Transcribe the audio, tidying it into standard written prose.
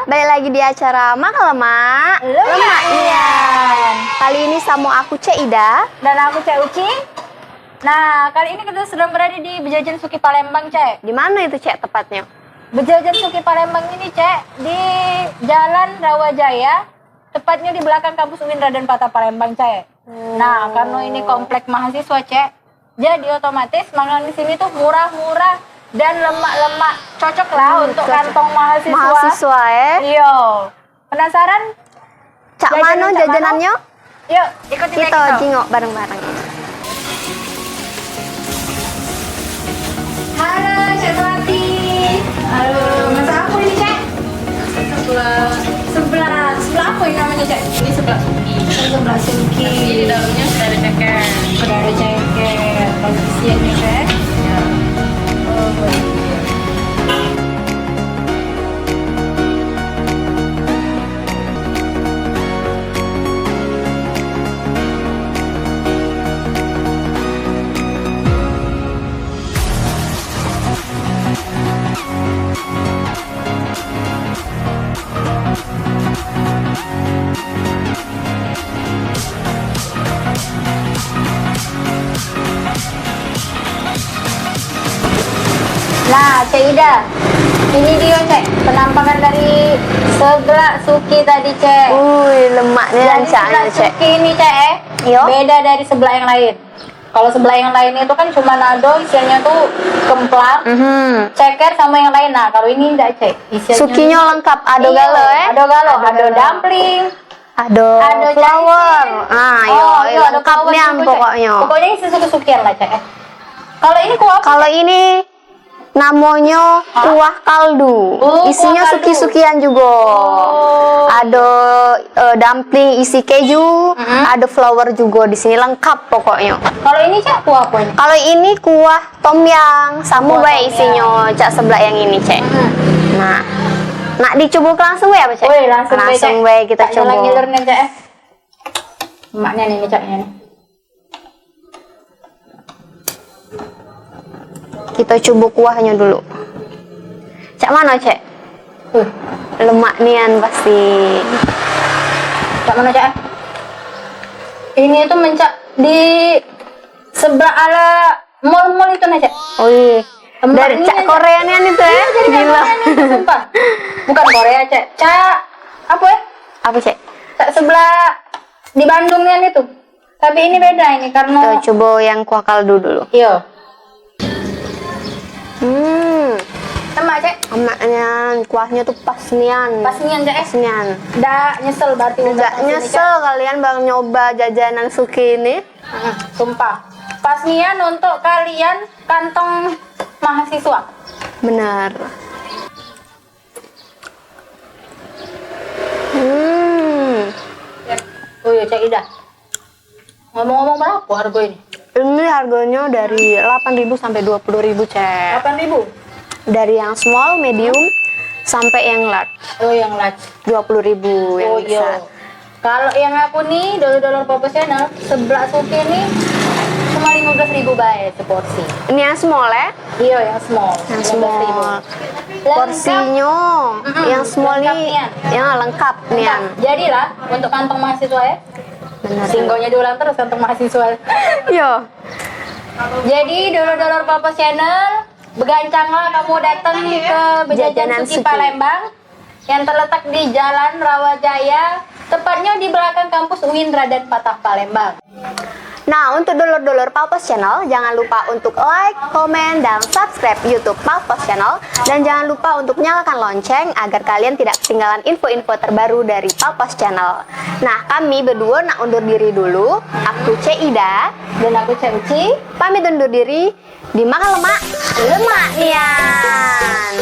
Balik lagi di acara Makan Lemak Nian. Kali ini sama aku Cek Ida Dan aku Cek Uci. Nah, kali ini kita sedang berada di Bejajan Suki Palembang, Cek. Di mana itu Cek tepatnya? Bejajan Suki Palembang ini, Cek, di Jalan Rawajaya, tepatnya di belakang kampus UIN Raden Patah Palembang, Cek. Nah, karena ini komplek mahasiswa, Cek, jadi otomatis makanan di sini tuh murah-murah dan lemak-lemak, cocok lah untuk kantong mahasiswa. Mahasiswa ya. Iya. Penasaran? Cak mana jajanannya? Yuk, ikutin Kita jingok bareng-bareng. Halo, Cek Melati. Halo, masa apa ini, Cek? Sebelah apa ini namanya, Cek? Ini sebelah Suki. Sebelah Suki. Ini di dalamnya sudah ada ceker. Sudah ada ceker. Kalau isiannya, Cek? Ya. Oh, boleh. Nah, Cek Ida, ini dia, Cek, penampakan dari sebelah Suki tadi, Cek. Wih, lemaknya Jadi lancaknya sebelah Cek. Suki ini, Cek, Yo. beda dari sebelah yang lain. Kalau sebelah yang lain itu kan cuma nado, isiannya tuh kemplang, ceker sama yang lain. Nah, kalau ini enggak, Cek. Isiannya Sukinya lengkap, ado Iya, galo ya. Ado galo, ado dumpling, Ado ado flower. jahe. Yo, Ada lengkap flower nian juga, Cek. pokoknya. Pokoknya isi suki-sukian lah, Cek. Kalau ini kuah apa? Kalau ini namanya kuah kaldu. Oh, Isinya kuah kaldu. suki-sukian juga. Oh. Ada dumpling isi keju, ada flower juga di sini lengkap pokoknya. Kalau ini, Cek, kuah apa ini? Kalau ini kuah tom yum, sama Kuah bae tom isinya cak sebelah yang ini cek. Nah, nak dicoba langsung ya apa cek? Woi, langsung bae kita coba. Ngiler nih, Cek. Emaknya nih, Ceknya nih. Kita coba kuahnya dulu. Cak mana cek? Lemak nian pasti. Cak mana, Cek? Ini tuh mencak di sebelah ala mall-mall itu nih, Cek. Oh iya. Dari Lemak cak nian, Cek. Korea nian itu ya? Jadi Gila. namanya nih, sumpah. Bukan Korea, Cek. Cak apa ya? Apa cek? Cak sebelah di Bandung nian itu. Tapi ini beda ini karena Kita coba yang kuah kaldu dulu. iya. Sama Cek. emaknya kuahnya tuh pas nian. Pas nian, Cek. Pas nian. Nggak nyesel berarti udah Nggak pas ini, Cek. nyesel kalian bang nyoba jajanan Suki ini. Sumpah. Pas nian untuk kalian kantong mahasiswa. Benar. Oh iya, Cek Ida. Ngomong-ngomong berapa harga ini? Ini harganya dari 8.000 sampai 20.000 cek. 8.000. Dari yang small, medium, sampai yang large. Oh, yang large. 20.000 yang Oh besar. iya. Kalau yang aku nih, dolar profesional, sebelah Suki nih cuma 15.000 bae seporsi. Ini yang small ya? Iya, yang small. Yang 15.000. small. Lengkap. Porsinya yang small Lengkap nih, nian. yang lengkap nian. Jadilah untuk kantong mahasiswa ya. Benar. Singgonya diulang terus kantong mahasiswa. Yo. Jadi dolar Papa Channel, begancanglah kamu datang ke Bejajan Jajanan Suki Suki. Palembang yang terletak di Jalan Rawajaya, tepatnya di belakang kampus UIN Raden Patah Palembang. Nah, untuk dulur-dulur Palpos Channel, jangan lupa untuk like, komen, dan subscribe YouTube Palpos Channel. Dan jangan lupa untuk nyalakan lonceng agar kalian tidak ketinggalan info-info terbaru dari Palpos Channel. Nah, kami berdua nak undur diri dulu. Aku Cek Ida. Dan aku Cek Uci. Pamit undur diri di Makan Lemak Nian.